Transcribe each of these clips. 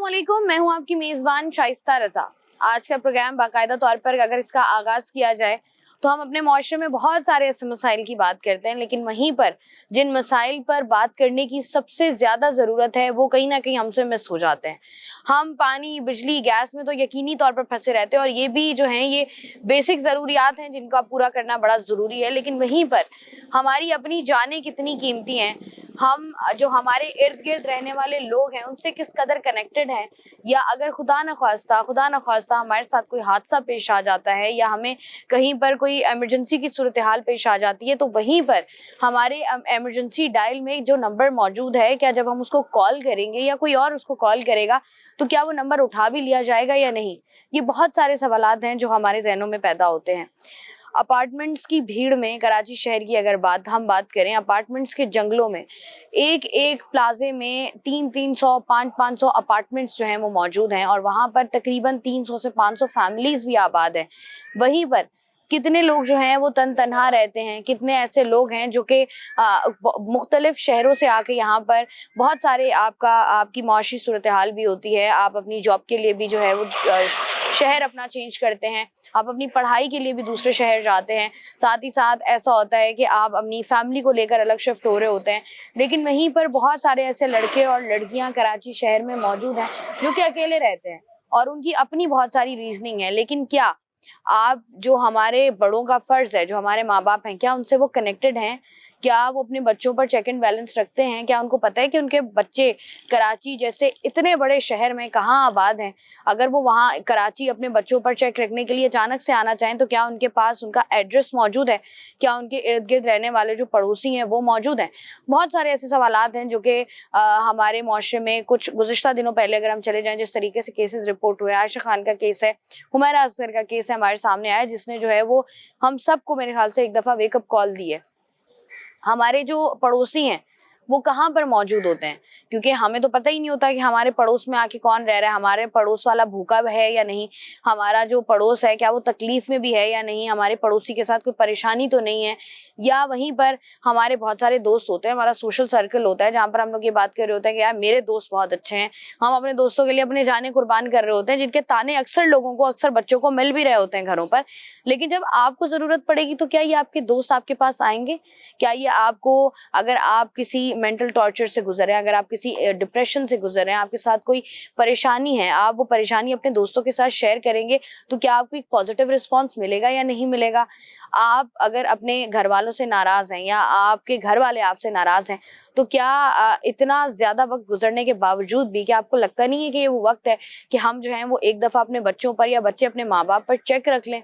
अस्सलामुअलैकुम, मैं हूं आपकी मेजबान शाइस्ता रजा। आज का प्रोग्राम बाकायदा तौर पर अगर इसका आगाज किया जाए तो हम अपने माशरे में बहुत सारे ऐसे मसाइल की बात करते हैं, लेकिन वहीं पर जिन मसाइल पर बात करने की सबसे ज्यादा जरूरत है वो कहीं ना कहीं हमसे मिस हो जाते हैं। हम पानी, बिजली, गैस में तो यकीनी तौर पर फंसे रहते हैं और ये भी जो है ये बेसिक जरूरियात हैं जिनका पूरा करना बड़ा जरूरी है, लेकिन वहीं पर हमारी अपनी जानें कितनी कीमती हैं, हम जो हमारे इर्द गिर्द रहने वाले लोग हैं उनसे किस कदर कनेक्टेड हैं, या अगर खुदा न खास्ता हमारे साथ कोई हादसा पेश आ जाता है या हमें कहीं पर कोई इमरजेंसी की सूरत हाल पेश आ जाती है तो वहीं पर हमारे इमरजेंसी डायल में जो नंबर मौजूद है, क्या जब हम उसको कॉल करेंगे या कोई और उसको कॉल करेगा तो क्या वो नंबर उठा भी लिया जाएगा या नहीं। ये बहुत सारे सवालात हैं जो हमारे जहनों में पैदा होते हैं। अपार्टमेंट्स की भीड़ में कराची शहर की अगर हम बात करें, अपार्टमेंट्स के जंगलों में एक एक प्लाजे में 300 500 अपार्टमेंट्स जो हैं वो मौजूद हैं और वहां पर तकरीबन 300 से 500 फैमिलीज भी आबाद हैं। वहीं पर कितने लोग जो हैं वो तन्हा रहते हैं, कितने ऐसे लोग हैं जो कि मुख्तलिफ शहरों से आके यहाँ पर बहुत सारे आपकी माशी सूरत हाल भी होती है, आप अपनी जॉब के लिए भी जो है वो शहर अपना चेंज करते हैं, आप अपनी पढ़ाई के लिए भी दूसरे शहर जाते हैं, साथ ही साथ ऐसा होता है कि आप अपनी फैमिली को लेकर अलग शिफ्ट हो रहे होते हैं। लेकिन वहीं पर बहुत सारे ऐसे लड़के और लड़कियां कराची शहर में मौजूद हैं जो कि अकेले रहते हैं और उनकी अपनी बहुत सारी रीजनिंग है। लेकिन क्या आप, जो हमारे बड़ों का फर्ज है, जो हमारे माँ बाप हैं, क्या उनसे वो कनेक्टेड हैं? क्या वो अपने बच्चों पर चेक एंड बैलेंस रखते हैं? क्या उनको पता है कि उनके बच्चे कराची जैसे इतने बड़े शहर में कहाँ आबाद हैं? अगर वो वहाँ कराची अपने बच्चों पर चेक रखने के लिए अचानक से आना चाहें तो क्या उनके पास उनका एड्रेस मौजूद है? क्या उनके इर्द गिर्द रहने वाले जो पड़ोसी हैं वो मौजूद हैं? बहुत सारे ऐसे सवालात हैं जो कि हमारे मुआशरे में कुछ गुज़िश्ता दिनों पहले अगर हम चले जाएं, जिस तरीके से केसेस रिपोर्ट हुए, आयशा खान का केस है, हुमैरा असगर का केस है, हमारे सामने आया, जिसने जो है वो हम सबको मेरे ख्याल से एक दफ़ा वेकअप कॉल दी है। हमारे जो पड़ोसी हैं वो कहाँ पर मौजूद होते हैं, क्योंकि हमें तो पता ही नहीं होता कि हमारे पड़ोस में आके कौन रह रहा है, हमारे पड़ोस वाला भूखा है या नहीं, हमारा जो पड़ोस है क्या वो तकलीफ में भी है या नहीं, हमारे पड़ोसी के साथ कोई परेशानी तो नहीं है। या वहीं पर हमारे बहुत सारे दोस्त होते हैं, हमारा सोशल सर्कल होता है जहाँ पर हम लोग ये बात कर रहे होते हैं कि यार मेरे दोस्त बहुत अच्छे हैं, हम अपने दोस्तों के लिए अपने जाने कुर्बान कर रहे होते हैं, जिनके ताने अक्सर लोगों को, अक्सर बच्चों को मिल भी रहे होते हैं घरों पर। लेकिन जब आपको जरूरत पड़ेगी तो क्या ये आपके दोस्त आपके पास आएंगे? क्या ये आपको, अगर आप किसी मेंटल टॉर्चर से गुजर रहे हैं, अगर आप किसी डिप्रेशन से गुजर रहे हैं, आपके साथ कोई परेशानी है, आप वो परेशानी अपने दोस्तों के साथ शेयर करेंगे तो क्या आपको एक पॉजिटिव रिस्पॉन्स मिलेगा या नहीं मिलेगा? आप अगर अपने घर वालों से नाराज हैं या आपके घर वाले आपसे नाराज हैं तो क्या इतना ज्यादा वक्त गुजरने के बावजूद भी क्या आपको लगता नहीं है कि ये वो वक्त है कि हम जो है वो एक दफा अपने बच्चों पर या बच्चे अपने माँ बाप पर चेक रख लें?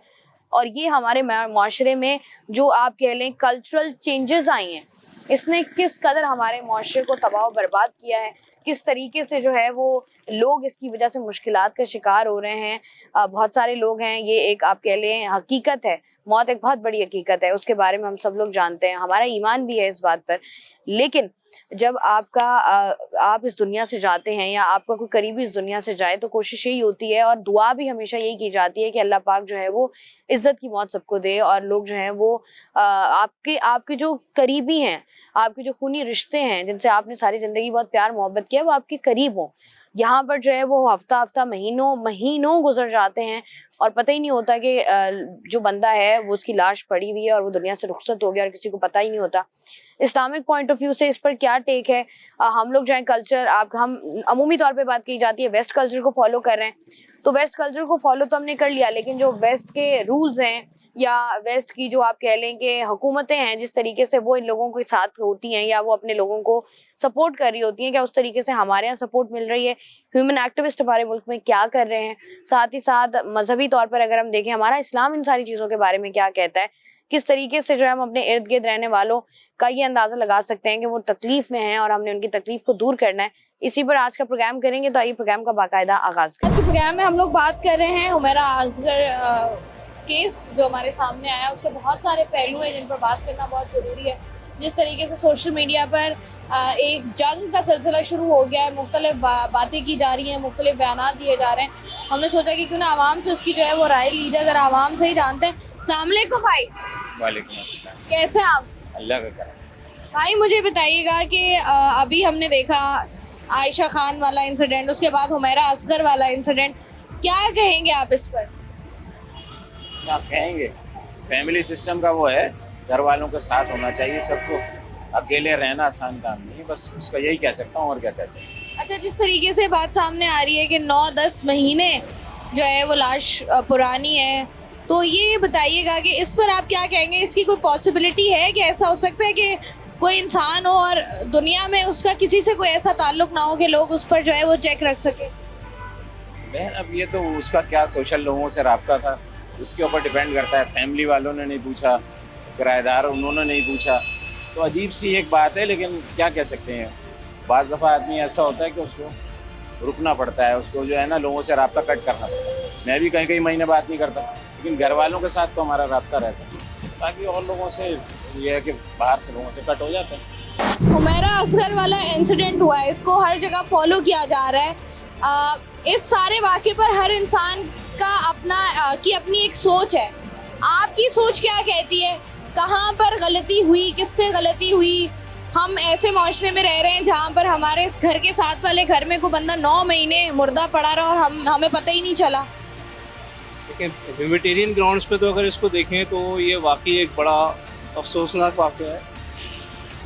और ये हमारे माशरे में जो आप कह लें कल्चरल चेंजेस आई हैं, इसने किस कदर हमारे माशरे को तबाह बर्बाद किया है, किस तरीके से जो है वो लोग इसकी वजह से मुश्किलात का शिकार हो रहे हैं। बहुत सारे लोग हैं, ये एक आप कह लें हकीकत है, मौत एक बहुत बड़ी हकीकत है, उसके बारे में हम सब लोग जानते हैं, हमारा ईमान भी है इस बात पर। लेकिन जब आप इस दुनिया से जाते हैं या आपका कोई करीबी इस दुनिया से जाए तो कोशिश यही होती है और दुआ भी हमेशा यही की जाती है कि अल्लाह पाक जो है वो इज्जत की मौत सबको दे और लोग जो हैं वो आपके जो करीबी हैं, आपके जो खूनी रिश्ते हैं, जिनसे आपने सारी जिंदगी बहुत प्यार मोहब्बत किया, वो आपके करीब हों। यहाँ पर जो है वो हफ्ता महीनों गुजर जाते हैं और पता ही नहीं होता कि जो बंदा है वो उसकी लाश पड़ी हुई है और वो दुनिया से रुखसत हो गया और किसी को पता ही नहीं होता। इस्लामिक पॉइंट ऑफ व्यू से इस पर क्या टेक है? हम लोग जो है कल्चर, हम अमूमी तौर पे बात की जाती है वेस्ट कल्चर को फॉलो कर रहे हैं, तो वेस्ट कल्चर को फॉलो तो हमने कर लिया, लेकिन जो वेस्ट के रूल्स हैं या वेस्ट की जो आप कह लें कि हुकूमतें हैं, जिस तरीके से वो इन लोगों के साथ होती हैं या वो अपने लोगों को सपोर्ट कर रही होती हैं, क्या उस तरीके से हमारे यहाँ सपोर्ट मिल रही है? ह्यूमन एक्टिविस्ट हमारे मुल्क में क्या कर रहे हैं? साथ ही साथ मजहबी तौर पर अगर हम देखें, हमारा इस्लाम इन सारी चीज़ों के बारे में क्या कहता है? किस तरीके से जो है हम अपने इर्द गिर्द रहने वालों का ये अंदाजा लगा सकते हैं कि वो तकलीफ में हैं और हमने उनकी तकलीफ को दूर करना है? इसी पर आज का प्रोग्राम करेंगे, तो आइए प्रोग्राम का बाकायदा आगाज करें। आज के प्रोग्राम में हम लोग बात कर रहे हैं हुमैरा असगर केस जो हमारे सामने आया, उसके बहुत सारे पहलू हैं जिन पर बात करना बहुत ज़रूरी है। जिस तरीके से सोशल मीडिया पर एक जंग का सिलसिला शुरू हो गया है, मुख्तलिफ बातें की जा रही हैं, मुख्तलिफ बयान दिए जा रहे हैं, हमने सोचा कि क्यों ना आवाम से उसकी जो है वो राय ली जाए। ज़रा आवाम से ही जानते हैं। अस्सलाम वालेकुम भाई। वालेकुम अस्सलाम। कैसे हैं आप? अल्लाह का करम। भाई मुझे बताइएगा कि अभी हमने देखा आयशा खान वाला इंसिडेंट, उसके बाद हुमैरा असगर वाला इंसिडेंट, क्या कहेंगे आप इस पर? क्या कहेंगे, फैमिली सिस्टम का वो है, घर वालों के साथ होना चाहिए सबको, अकेले रहना आसान काम नहीं है, बस उसका यही कह सकता हूँ और क्या कह सकता हूँ। अच्छा, जिस तरीके से बात सामने आ रही है कि 9-10 महीने जो है वो लाश पुरानी है, तो ये बताइएगा कि इस पर आप क्या कहेंगे? इसकी कोई पॉसिबिलिटी है कि ऐसा हो सकता है कि कोई इंसान हो और दुनिया में उसका किसी से कोई ऐसा ताल्लुक ना हो कि लोग उस पर जो है वो चेक रख सके? बहन अब ये तो उसका क्या सोशल लोगों से रब्ता था, उसके ऊपर डिपेंड करता है। फैमिली वालों ने नहीं पूछा, किराएदार उन्होंने नहीं पूछा, तो अजीब सी एक बात है, लेकिन क्या कह सकते हैं। बाज़ दफ़ा आदमी ऐसा होता है कि उसको रुकना पड़ता है, उसको जो है ना लोगों से रब्ता कट करना पड़ता है। मैं भी कहीं कहीं महीने बात नहीं करता, लेकिन घर वालों के साथ तो हमारा रब्ता रहता है। बाकी और लोगों से ये है कि बाहर से लोगों से कट हो जाता है। हुमैरा असगर वाला इंसिडेंट हुआ है, इसको हर जगह फॉलो किया जा रहा है। इस सारे वाक़े पर हर इंसान का अपनी एक सोच है। आपकी सोच क्या कहती है? कहाँ पर गलती हुई, किससे गलती हुई? हम ऐसे माशरे में रह रहे हैं जहाँ पर हमारे इस घर के साथ वाले घर में कोई बंदा 9 महीने मुर्दा पड़ा रहा और हमें पता ही नहीं चला। देखिए, ह्यूमैनिटेरियन ग्राउंड्स पे तो अगर इसको देखें तो ये वाकई एक बड़ा अफसोसनाक वाक़या है,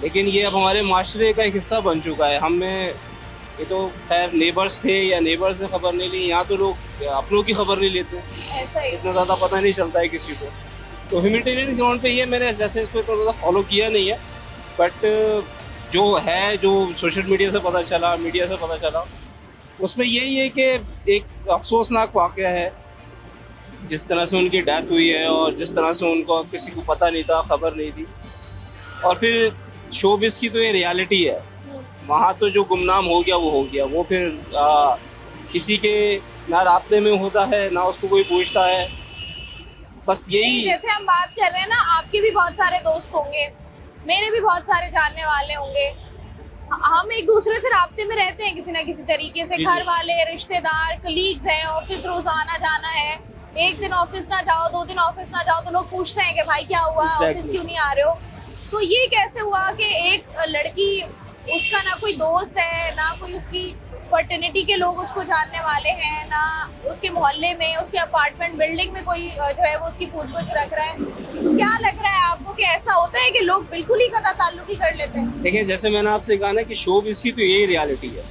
लेकिन ये अब हमारे माशरे का एक हिस्सा बन चुका है। हमें ये तो खैर नेबर्स थे या नेबर्स ने खबर नहीं ली, यहाँ तो लोग अपनों की खबर नहीं लेते, ऐसा ही इतना ज़्यादा पता नहीं चलता है किसी को। तो ह्यूमैनिटेरियन ग्राउंड पे ये मैंने वैसे इसको इतना ज़्यादा फॉलो किया नहीं है, बट जो सोशल मीडिया से पता चला, मीडिया से पता चला, उसमें यही है कि एक अफसोसनाक वाक़या है। जिस तरह से उनकी डेथ हुई है और जिस तरह से उनको किसी को पता नहीं था, खबर नहीं थी, और फिर शोबिज़ की तो ये रियलिटी है। वहाँ तो जो गुमनाम हो गया वो हो गया, वो फिर किसी के ना राब्ते में होता है ना उसको कोई पूछता है, बस यही। जैसे हम बात कर रहे हैं ना, आपके भी बहुत सारे दोस्त होंगे, मेरे भी बहुत सारे जानने वाले होंगे, हम एक दूसरे से राब्ते में रहते हैं किसी ना किसी तरीके से। घर वाले, रिश्तेदार, कलीग्स हैं, ऑफिस रोजाना जाना है, एक दिन ऑफिस ना जाओ, 2 दिन ऑफिस ना जाओ तो लोग पूछते हैं कि भाई क्या हुआ, ऑफिस क्यों नहीं आ रहे हो? तो ये कैसे हुआ कि एक लड़की, उसका ना कोई दोस्त है, ना कोई उसकी फर्टिनिटी के लोग उसको जानने वाले हैं, ना उसके मोहल्ले में, उसके अपार्टमेंट बिल्डिंग में कोई जो है वो उसकी पूछ-गछ रख रहा है? तो क्या लग रहा है आपको कि ऐसा होता है कि लोग बिल्कुल ही कदा ताल्लुक ही कर लेते हैं? देखिए, जैसे मैंने आपसे कहा ना कि शोबिज़ की तो यही रियलिटी है,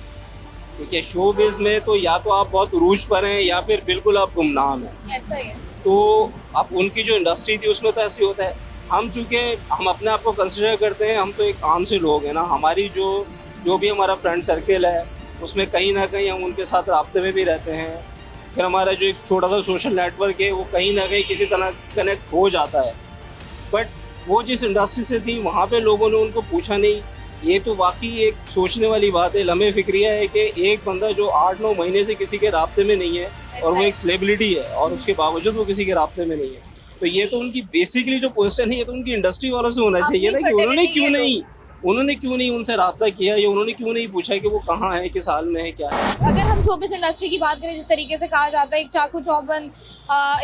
ठीक है। शोबिज़ में तो या तो आप बहुत उरूज पर हैं या फिर बिल्कुल आप गुमनाम हैं। ऐसा ही है। तो अब उनकी जो इंडस्ट्री थी उसमें तो ऐसे ही होता है। हम चूँकि हम अपने आप को कंसिडर करते हैं, हम तो एक आम से लोग हैं ना, हमारी जो भी हमारा फ्रेंड सर्किल है उसमें कहीं ना कहीं हम उनके साथ राब्ते में भी रहते हैं। फिर हमारा जो एक छोटा सा सोशल नेटवर्क है वो कहीं ना कहीं किसी तरह कनेक्ट हो जाता है, बट वो जिस इंडस्ट्री से थी वहाँ पे लोगों ने उनको पूछा नहीं। ये तो वाकई एक सोचने वाली बात है, लम्हे फिक्रिया है कि एक बंदा जो 8-9 महीने से किसी के राब्ते में नहीं है और वो एक सेलिब्रिटी है और उसके बावजूद वो किसी के राब्ते में नहीं है, तो ये तो उनकी बेसिकली जो क्वेश्चन है ये तो उनकी इंडस्ट्री वालों से होना चाहिए ना कि उन्होंने क्यों नहीं उनसे राब्ता किया या उन्होंने क्यों नहीं पूछा कि वो कहाँ है, किस हाल में है, क्या है। अगर हम शोबिस इंडस्ट्री की बात करें, जिस तरीके से कहा जाता है एक चाकू चौबंद,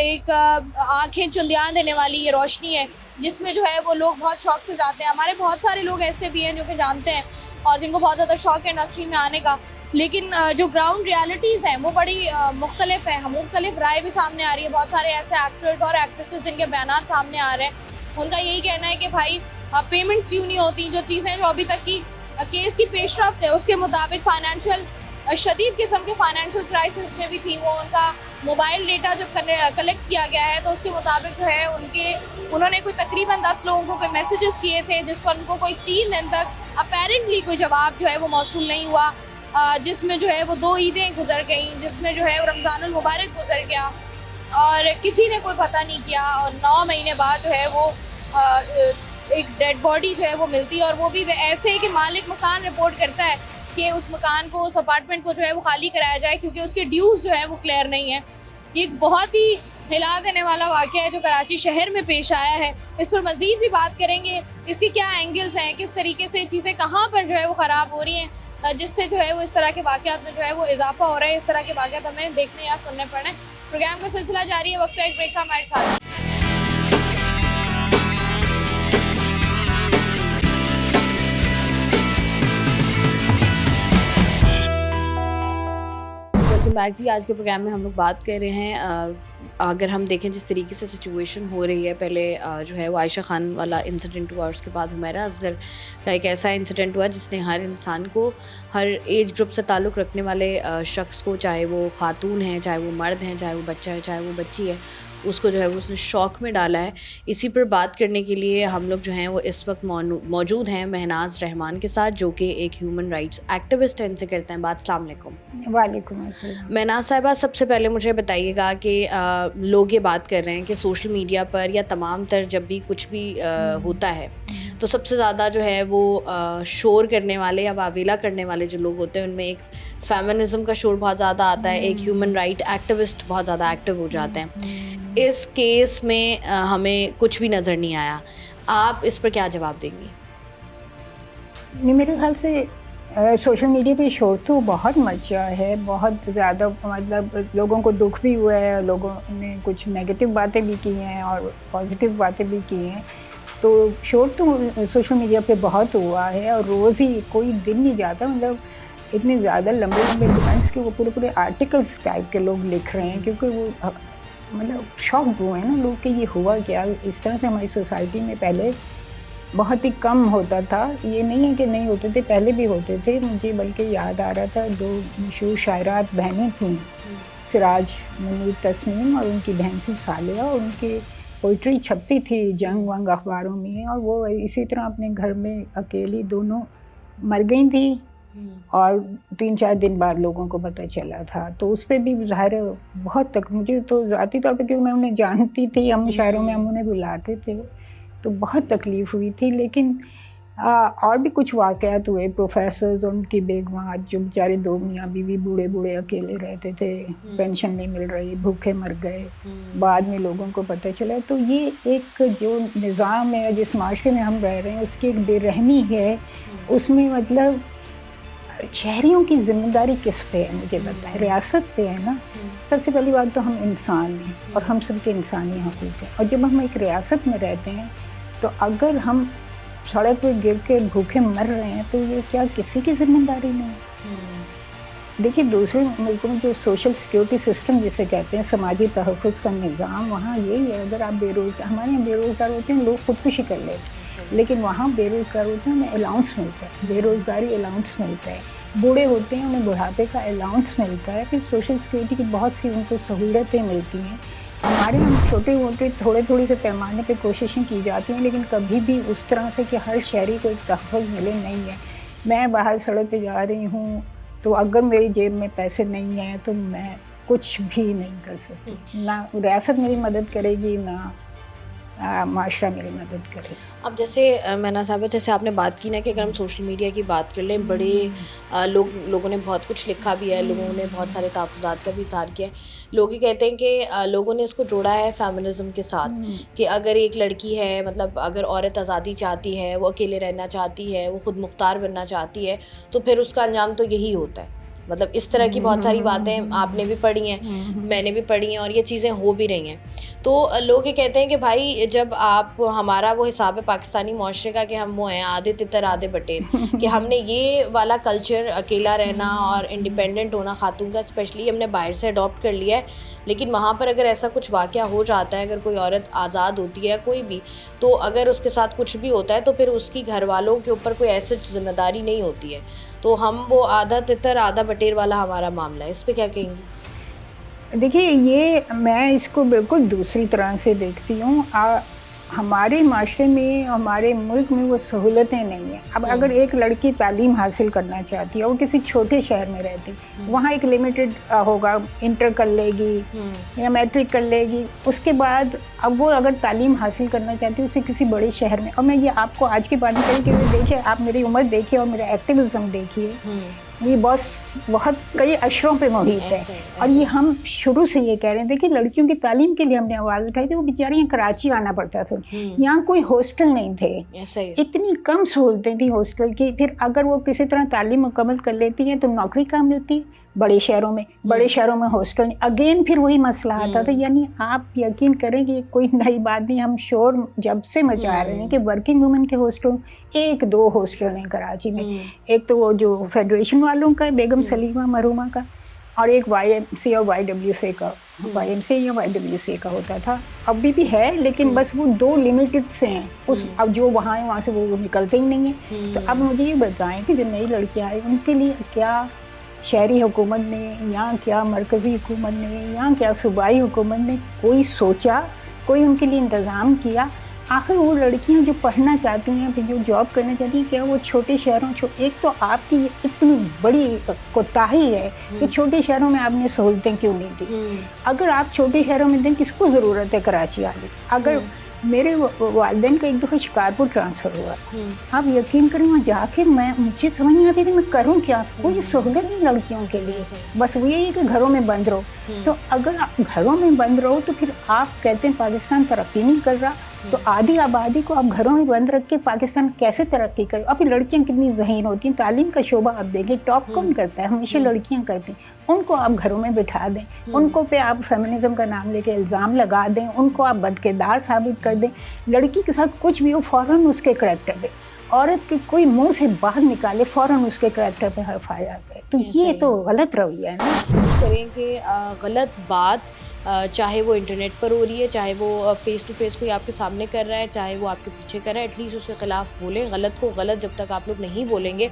एक आंखें चुंदियां देने वाली ये रोशनी है जिसमें जो है वो लोग बहुत शौक से जाते हैं। हमारे बहुत सारे लोग ऐसे भी हैं जो कि जानते हैं और जिनको बहुत ज़्यादा शौक है इंडस्ट्री में आने का, लेकिन जो ग्राउंड रियलिटीज़ हैं वो बड़ी मुख्तलिफ हैं। मुख्तलिफ राय भी सामने आ रही है। बहुत सारे ऐसे एक्टर्स और एक्ट्रेसेस जिनके बयान सामने आ रहे हैं, उनका यही कहना है कि भाई पेमेंट्स ड्यू नहीं होती, जो चीज़ें जो अभी तक की केस की पेशरफ्त है उसके मुताबिक फाइनेंशियल शदीद किस्म के फाइनेंशियल क्राइसिस में भी थी वो। उनका मोबाइल डेटा जब कलेक्ट किया गया है तो उसके मुताबिक जो है उन्होंने कोई तकरीबन 10 लोगों को कोई मैसेजेस किए थे जिस पर उनको कोई 3 दिन तक अपेरेंटली कोई जवाब जो है वो मौसूल नहीं हुआ, जिसमें जो है वो 2 ईदें गुजर गई, जिसमें जो है रमज़ानुल मुबारक गुजर गया और किसी ने कोई पता नहीं किया और 9 महीने बाद जो है वो एक डेड बॉडी जो है वो मिलती है और वो भी ऐसे है कि मालिक मकान रिपोर्ट करता है कि उस मकान को, उस अपार्टमेंट को जो है वो खाली कराया जाए क्योंकि उसके ड्यूज़ जो है वो क्लियर नहीं है। ये एक बहुत ही हिला देने वाला वाक़या है जो कराची शहर में पेश आया है। इस पर मज़ीद भी बात करेंगे, इसके क्या एंगल्स हैं, किस तरीके से चीज़ें कहाँ पर जो है वो ख़राब हो रही हैं जिससे जो है वो इस तरह के वाक़यात में जो है वो इजाफा हो रहा है। इस तरह के वाक़यात हमें देखने या सुनने पड़ रहे हैं। प्रोग्राम का सिलसिला जारी है, वक्त एक ब्रेक का, हमारे साथ। वेलकम बैक जी। आज के प्रोग्राम में हम लोग बात कर रहे हैं अगर हम देखें जिस तरीके से सिचुएशन हो रही है, पहले जो है वो आयशा खान वाला इंसिडेंट हुआ और उसके बाद हुमैरा असगर का एक ऐसा इंसिडेंट हुआ जिसने हर इंसान को, हर एज ग्रुप से ताल्लुक़ रखने वाले शख्स को, चाहे वो खातून है, चाहे वो मर्द हैं, चाहे वो बच्चा है, चाहे वो बच्ची है, उसको जो है वो उसने शौक में डाला है। इसी पर बात करने के लिए हम लोग जो हैं वो इस वक्त मौजूद हैं महनाज रहमान के साथ, जो कि एक ह्यूमन राइट्स एक्टिविस्ट हैं। इनसे करते हैं बात। अस्सलाम वालेकुम। वालेकुम अस्सलाम। महनाज साहिबा, सबसे पहले मुझे बताइएगा कि लोग ये बात कर रहे हैं कि सोशल मीडिया पर या तमाम तर जब भी कुछ भी होता है तो सबसे ज़्यादा जो है वो शोर करने वाले या वावेला करने वाले जो लोग होते हैं उनमें एक फेमिनिज़म का शोर बहुत ज़्यादा आता है, एक ह्यूमन राइट एक्टिविस्ट बहुत ज़्यादा एक्टिव हो जाते हैं। इस केस में हमें कुछ भी नज़र नहीं आया। आप इस पर क्या जवाब देंगी? नहीं, मेरे ख्याल से सोशल मीडिया पे शोर तो बहुत मचा है, बहुत ज़्यादा, मतलब लोगों को दुख भी हुआ है, लोगों ने कुछ नेगेटिव बातें भी की हैं और पॉजिटिव बातें भी की हैं। तो शोर तो सोशल मीडिया पे बहुत हुआ है और रोज़ ही, कोई दिन नहीं जाता, मतलब इतने ज़्यादा लंबे लंबे कमेंट्स के वो पूरे पूरे आर्टिकल्स टाइप के लोग लिख रहे हैं, क्योंकि वो मतलब शॉक हुए हैं ना लोग कि ये हुआ क्या। इस तरह से हमारी सोसाइटी में पहले बहुत ही कम होता था। ये नहीं है कि नहीं होते थे, पहले भी होते थे। मुझे बल्कि याद आ रहा था, 2 मशहूर शायरात बहनें थीं, सिराज मुनीर तस्नीम और उनकी बहन थी सालिया, और उनकी पोइट्री छपती थी जंग वंग अखबारों में, और वो इसी तरह अपने घर में अकेली दोनों मर गई थी और 3-4 दिन बाद लोगों को पता चला था। तो उस पर भी ज़ाहिर बहुत तक, मुझे तो ज़ाती तौर पे, क्योंकि मैं उन्हें जानती थी, हम शायरों में हम उन्हें बुलाते थे, तो बहुत तकलीफ़ हुई थी। लेकिन और भी कुछ वाक़यात हुए, प्रोफेसर्स और उनकी बेगमात जो बेचारे 2 मियाँ बीवी बूढ़े बूढ़े अकेले रहते थे, पेंशन नहीं मिल रही, भूखे मर गए, बाद में लोगों को पता चला। तो ये एक जो निज़ाम है, जिस माशरे में हम रह रहे हैं, उसकी एक बेरहमी है। उसमें मतलब शहरियों की जिम्मेदारी किस पे है मुझे लगता है, रियासत पे है ना। सबसे पहली बात तो हम इंसान हैं और हम सबके इंसानी हकूक़ हैं, और जब हम एक रियासत में रहते हैं तो अगर हम सड़क पे गिर के भूखे मर रहे हैं तो ये क्या किसी की जिम्मेदारी नहीं? देखिए, दूसरे मुल्कों में जो सोशल सिक्योरिटी सिस्टम जिसे कहते हैं, समाजी तहफ़्फ़ुज़ का निज़ाम, वहाँ यही है। अगर आप बेरोज़गार, हमारे यहाँ बेरोज़गार होते हैं लोग खुदकुशी कर लेते हैं, लेकिन वहाँ बेरोज़गार होते हैं उन्हें अलाउंस मिलता है, बेरोज़गारी अलाउंस मिलता है। बूढ़े होते हैं उन्हें बुढ़ापे का अलाउंस मिलता है। फिर सोशल सिक्योरिटी की बहुत सी उनको सहूलतें मिलती हैं। हमारे यहाँ छोटे मोटे थोड़े से पैमाने पे कोशिशें की जाती हैं, लेकिन कभी भी उस तरह से कि हर शहरी को एक तहफ़्फ़ुज़ मिले नहीं है। मैं बाहर सड़क पे जा रही हूँ तो अगर मेरी जेब में पैसे नहीं हैं तो मैं कुछ भी नहीं कर सकती, ना रियासत मेरी मदद करेगी, ना माशरा मेरी मदद करे। अब जैसे महना साहब, जैसे आपने बात की ना कि अगर हम सोशल मीडिया की बात कर लें, बड़े लोगों ने बहुत कुछ लिखा भी है, लोगों ने बहुत सारे तहफ़्फ़ुज़ात का भी इज़हार किया है। लोग ये कहते हैं कि लोगों ने इसको जोड़ा है फेमिनिज़म के साथ, कि अगर एक लड़की है, मतलब अगर औरत आज़ादी चाहती है, वो अकेले रहना चाहती है, वो ख़ुद मुख्तार बनना चाहती है, तो फिर उसका अंजाम तो यही होता है। मतलब इस तरह की बहुत सारी बातें आपने भी पढ़ी हैं, मैंने भी पढ़ी हैं, और ये चीज़ें हो भी रही हैं। तो लोग ये कहते हैं कि भाई, जब आप, हमारा वो हिसाब है पाकिस्तानी माशरे का कि हम वो हैं आधे तितर आधे बटेर, कि हमने ये वाला कल्चर, अकेला रहना और इंडिपेंडेंट होना खातून का स्पेशली, हमने बाहर से अडॉप्ट कर लिया है। लेकिन वहाँ पर अगर ऐसा कुछ वाक़या हो जाता है, अगर कोई औरत आज़ाद होती है, कोई भी, तो अगर उसके साथ कुछ भी होता है तो फिर उसकी घर वालों के ऊपर कोई ऐसी जिम्मेदारी नहीं होती है। तो हम वो आधा तितर आधा बटेर वाला हमारा मामला है, इस पे क्या कहेंगी? देखिए, ये मैं इसको बिल्कुल दूसरी तरह से देखती हूँ। हमारे माशरे में, हमारे मुल्क में वो सहूलतें नहीं हैं। अब अगर एक लड़की तालीम हासिल करना चाहती है, वो किसी छोटे शहर में रहती, वहाँ एक लिमिटेड होगा, इंटर कर लेगी या मैट्रिक कर लेगी, उसके बाद अब वो अगर तालीम हासिल करना चाहती है उसे किसी बड़े शहर में, और मैं ये आपको आज की बात करी कि देखिए, आप मेरी उम्र देखिए और मेरा एक्टिविज़म देखिए, ये बहुत कई अशरों पे मुहित है। और ये हम शुरू से ये कह रहे थे कि लड़कियों की तालीम के लिए हमने आवाज़ उठाई थी। वो बेचारी यहाँ कराची आना पड़ता था, यहाँ कोई हॉस्टल नहीं थे, इतनी कम सहूलतें थी हॉस्टल की। फिर अगर वो किसी तरह तालीम मुकम्मल कर लेती हैं तो नौकरी कहाँ मिलती? बड़े शहरों में हॉस्टल नहीं। अगेन फिर वही मसला आता था। यानी आप यकीन करें कि कोई नई बात नहीं, हम शोर जब से मचा रहे हैं कि वर्किंग वुमेन के हॉस्टल 1-2 हॉस्टल हैं कराची में। एक तो वो जो फेडरेशन वालों का, बेगम सलीमा मरहूमा का, और एक YMCA और YWCA का, YMCA या YWCA का होता था, अभी भी है, लेकिन बस वो 2 लिमिटेड से हैं उस, अब जो वहाँ है वहाँ से वो निकलते ही नहीं है। तो अब मुझे ये बताएं कि जो नई लड़कियाँ आई उनके लिए क्या शहरी हुकूमत ने या क्या मरकज़ी हुकूमत ने या क्या सूबाई हुकूमत ने कोई सोचा, कोई उनके लिए इंतज़ाम किया? आखिर वो लड़कियां जो पढ़ना चाहती हैं, फिर जो जॉब करना चाहती हैं, क्या वो छोटे शहरों एक तो आपकी इतनी बड़ी कोताही है कि छोटे शहरों में आपने सहूलतें क्यों नहीं दी? अगर आप छोटे शहरों में दें, किसको ज़रूरत है कराची आने? अगर मेरे वालिदैन का एक दफ़ा शिकारपुर ट्रांसफ़र हुआ, आप यकीन करें वहाँ जाके मुझे समझ नहीं आती थी मैं करूँ क्या, कोई सहूलत नहीं लड़कियों के लिए, बस वो यही है कि घरों में बंद रहो। तो अगर आप घरों में बंद रहो तो फिर आप कहते हैं पाकिस्तान तरक्की नहीं कर रहा, तो आधी आबादी को आप घरों में बंद रख के पाकिस्तान कैसे तरक्की करे? अब लड़कियां कितनी ज़हीन होती हैं, तालीम का शोबा आप देखें, टॉप कौन करता है? हमेशा लड़कियां करती हैं। उनको आप घरों में बिठा दें, उनको पे आप फेमिनिज्म का नाम लेके इल्ज़ाम लगा दें, उनको आप बदकिरदार साबित कर दें, लड़की के साथ कुछ भी हो फ़ौरन उसके करैक्टर पे, औरत के कोई मुंह से बाहर निकाले फ़ौरन उसके करैक्टर पे हर्फ आ जाता है। तो ये तो गलत रवैया है ना। करें कि गलत बात चाहे वो इंटरनेट पर हो रही है, चाहे वो फेस टू फेस कोई आपके सामने कर रहा है, चाहे वो आपके पीछे कर रहा है, एटलीस्ट उसके ख़िलाफ़ बोलें। गलत को गलत जब तक आप लोग नहीं बोलेंगे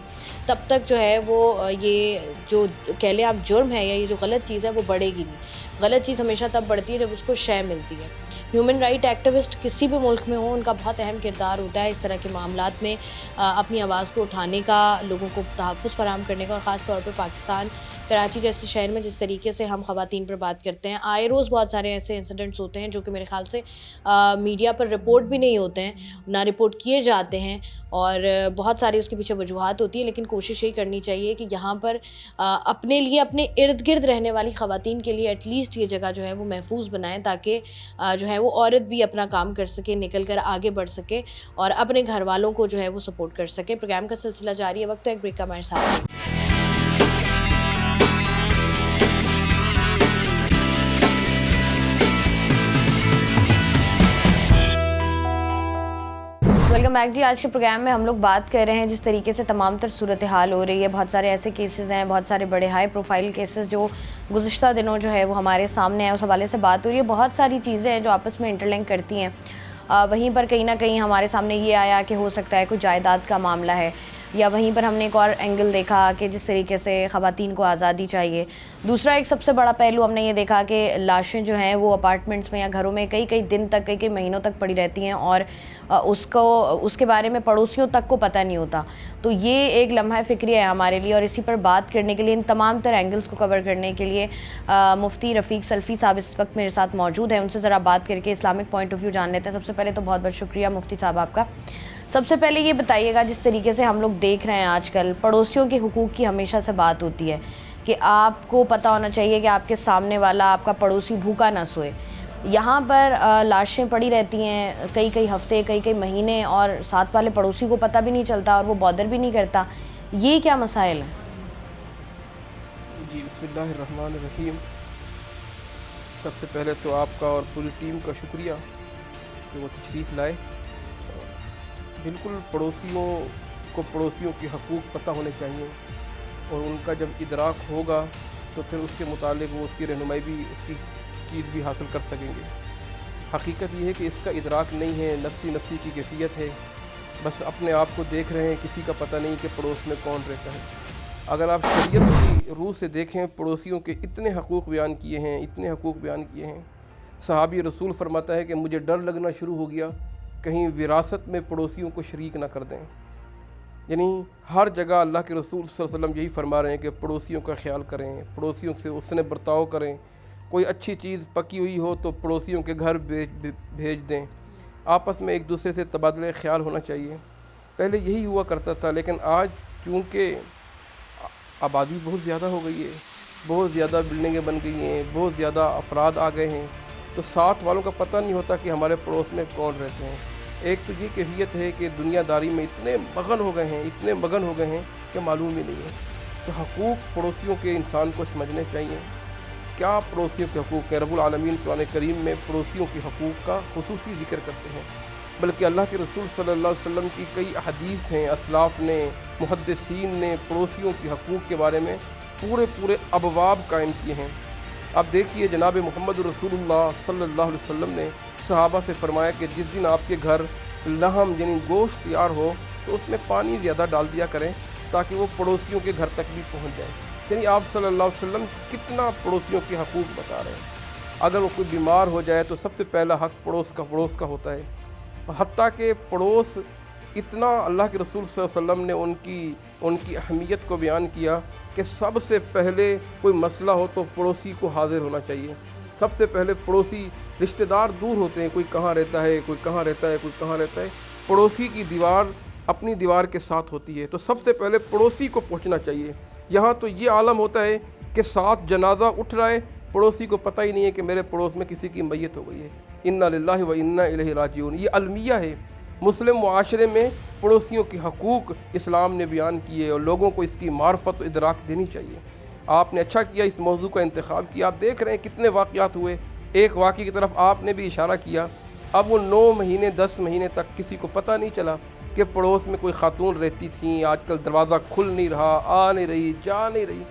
तब तक जो है वो ये जो कह लें आप जुर्म है या ये जो गलत चीज़ है वो बढ़ेगी नहीं। गलत चीज़ हमेशा तब बढ़ती है जब उसको शय मिलती है। ह्यूमन राइट एक्टिविस्ट किसी भी मुल्क में हो, उनका बहुत अहम किरदार होता है इस तरह के मामलात में अपनी आवाज़ को उठाने का, लोगों को तहफ़्फ़ुज़ फ़राहम करने का। और ख़ास तौर पर पाकिस्तान, कराची जैसे शहर में जिस तरीके से हम ख़वातीन पर बात करते हैं, आए रोज़ बहुत सारे ऐसे इंसिडेंट्स होते हैं जो कि मेरे ख़्याल से मीडिया पर रिपोर्ट भी नहीं होते हैं, ना रिपोर्ट किए जाते हैं, और बहुत सारी उसके पीछे वजूहात होती हैं। लेकिन कोशिश यही करनी चाहिए कि यहाँ पर अपने लिए, अपने इर्द गिर्द रहने वाली ख़वातीन के लिए एटलीस्ट ये जगह जो है वो महफूज बनाएं, ताकि जो है वो औरत भी अपना काम कर सके, निकल कर आगे बढ़ सके और अपने घर वालों को जो है वो सपोर्ट कर सके। प्रोग्राम का सिलसिला जारी है, वक्त तो एक ब्रेक का हमारे साथ। वेलकम बैक जी। आज के प्रोग्राम में हम लोग बात कर रहे हैं जिस तरीके से तमाम तर सूरत हाल हो रही है, बहुत सारे ऐसे केसेस हैं, बहुत सारे बड़े हाई प्रोफाइल केसेस जो गुज़िश्ता दिनों जो है वो हमारे सामने है, उस हवाले से बात हो रही है। बहुत सारी चीज़ें हैं जो आपस में इंटरलिंक करती हैं। वहीं पर कहीं ना कहीं हमारे सामने ये आया कि हो सकता है कोई जायदाद का मामला है, या वहीं पर हमने एक और एंगल देखा कि जिस तरीके से ख़वातीन को आज़ादी चाहिए। दूसरा एक सबसे बड़ा पहलू हमने ये देखा कि लाशें जो हैं वो अपार्टमेंट्स में या घरों में कई कई दिन तक, कई कई महीनों तक पड़ी रहती हैं और उसके बारे में पड़ोसियों तक को पता नहीं होता। तो ये एक लम्हा फ़िक्री है हमारे लिए, और इसी पर बात करने के लिए, इन तमाम तर एंगल्स को कवर करने के लिए मुफ्ती रफ़ीक सल्फ़ी साहब इस वक्त मेरे साथ मौजूद हैं। उनसे ज़रा बात करके इस्लामिक पॉइंट ऑफ व्यू जान लेते हैं। सबसे पहले तो बहुत बहुत शुक्रिया मुफ्ती साहब आपका। सबसे पहले ये बताइएगा, जिस तरीके से हम लोग देख रहे हैं आजकल पड़ोसियों के हुकूक़ की हमेशा से बात होती है कि आपको पता होना चाहिए कि आपके सामने वाला, आपका पड़ोसी भूखा ना सोए। यहाँ पर लाशें पड़ी रहती हैं कई कई हफ्ते, कई कई महीने, और साथ वाले पड़ोसी को पता भी नहीं चलता और वो बॉदर भी नहीं करता। ये क्या मसाइल है? जी, बिस्मिल्लाहिर्रहमानिर्रहीम। सबसे पहले तो आपका और पूरी टीम का शुक्रिया कि वो तशरीफ़ लाए। बिल्कुल पड़ोसियों के हकूक़ पता होने चाहिए, और उनका जब इदराक होगा तो फिर उसके मुतालिक वो उसकी रहनुमाई भी, उसकी चीज़ भी हासिल कर सकेंगे। हकीकत ये है कि इसका इदराक नहीं है, नफ्सी की कैफियत है। बस अपने आप को देख रहे हैं, किसी का पता नहीं कि पड़ोस में कौन रहता है। अगर आप शरीयत की रूह से देखें, पड़ोसियों के इतने हकूक़ बयान किए हैं। सहाबी रसूल फरमाता है कि मुझे डर लगना शुरू हो गया कहीं विरासत में पड़ोसियों को शरीक ना कर दें। यानी हर जगह अल्लाह के रसूल सल्लल्लाहु अलैहि वसल्लम यही फरमा रहे हैं कि पड़ोसियों का ख्याल करें, पड़ोसियों से उसने बर्ताव करें। कोई अच्छी चीज़ पकी हुई हो तो पड़ोसियों के घर भेज दें। आपस में एक दूसरे से तबादले ख्याल होना चाहिए। पहले यही हुआ करता था, लेकिन आज चूँकि आबादी बहुत ज़्यादा हो गई है, बहुत ज़्यादा बिल्डिंगें बन गई हैं, बहुत ज़्यादा अफराद आ गए हैं, तो साथ वालों का पता नहीं होता कि हमारे पड़ोस में कौन रहते हैं। एक तो ये कैफियत है कि दुनियादारी में इतने मगन हो गए हैं कि मालूम ही नहीं है। तो हकूक़ पड़ोसियों के इंसान को समझने चाहिए। क्या पड़ोसियों के हकूक़ हैं? रब्बुल आलमीन कुरान करीम में पड़ोसियों के हकूक़ का खुसूसी ज़िक्र करते हैं, बल्कि अल्लाह के रसूल सल्लल्लाहु अलैहि वसल्लम की कई हदीस हैं, असलाफ़ ने, मुहद्दिसीन ने पड़ोसियों के हकूक़ के बारे में पूरे पूरे अबवाब कायम किए हैं। अब देखिए जनाब मोहम्मद रसूलुल्लाह सल्लल्लाहु अलैहि वसल्लम ने सहाबा से फरमाया कि जिस दिन आपके घर लहम यानी गोश्त तैयार हो तो उसमें पानी ज़्यादा डाल दिया करें ताकि वो पड़ोसियों के घर तक भी पहुंच जाए। यानी आप सल्लल्लाहु अलैहि वसल्लम कितना पड़ोसियों के हकूक़ बता रहे हैं। अगर वो कोई बीमार हो जाए तो सबसे पहला हक पड़ोस का होता है। हत्ता के पड़ोस इतना अल्लाह के रसूल सल्लल्लाहु अलैहि वसल्लम ने उनकी अहमियत को बयान किया कि सबसे पहले कोई मसला हो तो पड़ोसी को हाजिर होना चाहिए। सबसे पहले पड़ोसी, रिश्तेदार दूर होते हैं, कोई कहाँ रहता है, कोई कहाँ रहता है, कोई कहाँ रहता है। पड़ोसी की दीवार अपनी दीवार के साथ होती है, तो सबसे पहले पड़ोसी को पहुँचना चाहिए। यहाँ तो ये आलम होता है कि साथ जनाजा उठ रहा है, पड़ोसी को पता ही नहीं है कि मेरे पड़ोस में किसी की मैयत हो गई है। इन्ना लिल्लाहि व इन्ना इलैहि राजिऊन, ये अलमिया है। मुस्लिम मुआशरे में पड़ोसियों के हकूक़ इस्लाम ने बयान किए और लोगों को इसकी मार्फत इदराक देनी चाहिए। आपने अच्छा किया इस मौजू का इंतखाब किया। आप देख रहे हैं कितने वाक़यात हुए। एक वाक़े की तरफ आपने भी इशारा किया। अब वो 9 महीने 10 महीने तक किसी को पता नहीं चला कि पड़ोस में कोई खातून रहती थी। आजकल दरवाज़ा खुल नहीं रहा, आ नहीं रही, जा नहीं रही।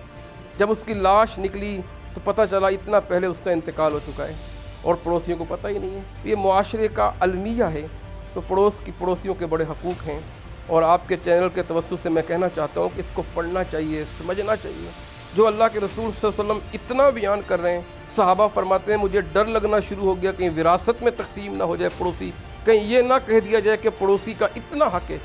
जब उसकी लाश निकली तो पता चला इतना पहले उसका इंतकाल हो चुका है और पड़ोसियों को पता ही नहीं है। ये मुआशरे का अलमिया है। तो पड़ोसियों के बड़े हकूक़ हैं और आपके चैनल के तवस्सुस से मैं कहना चाहता हूँ कि इसको पढ़ना चाहिए, समझना चाहिए। जो अल्लाह के रसूल सल्लल्लाहु अलैहि वसल्लम इतना बयान कर रहे हैं, सहाबा फरमाते हैं मुझे डर लगना शुरू हो गया कहीं विरासत में तकसीम ना हो जाए पड़ोसी, कहीं ये ना कह दिया जाए कि पड़ोसी का इतना हक है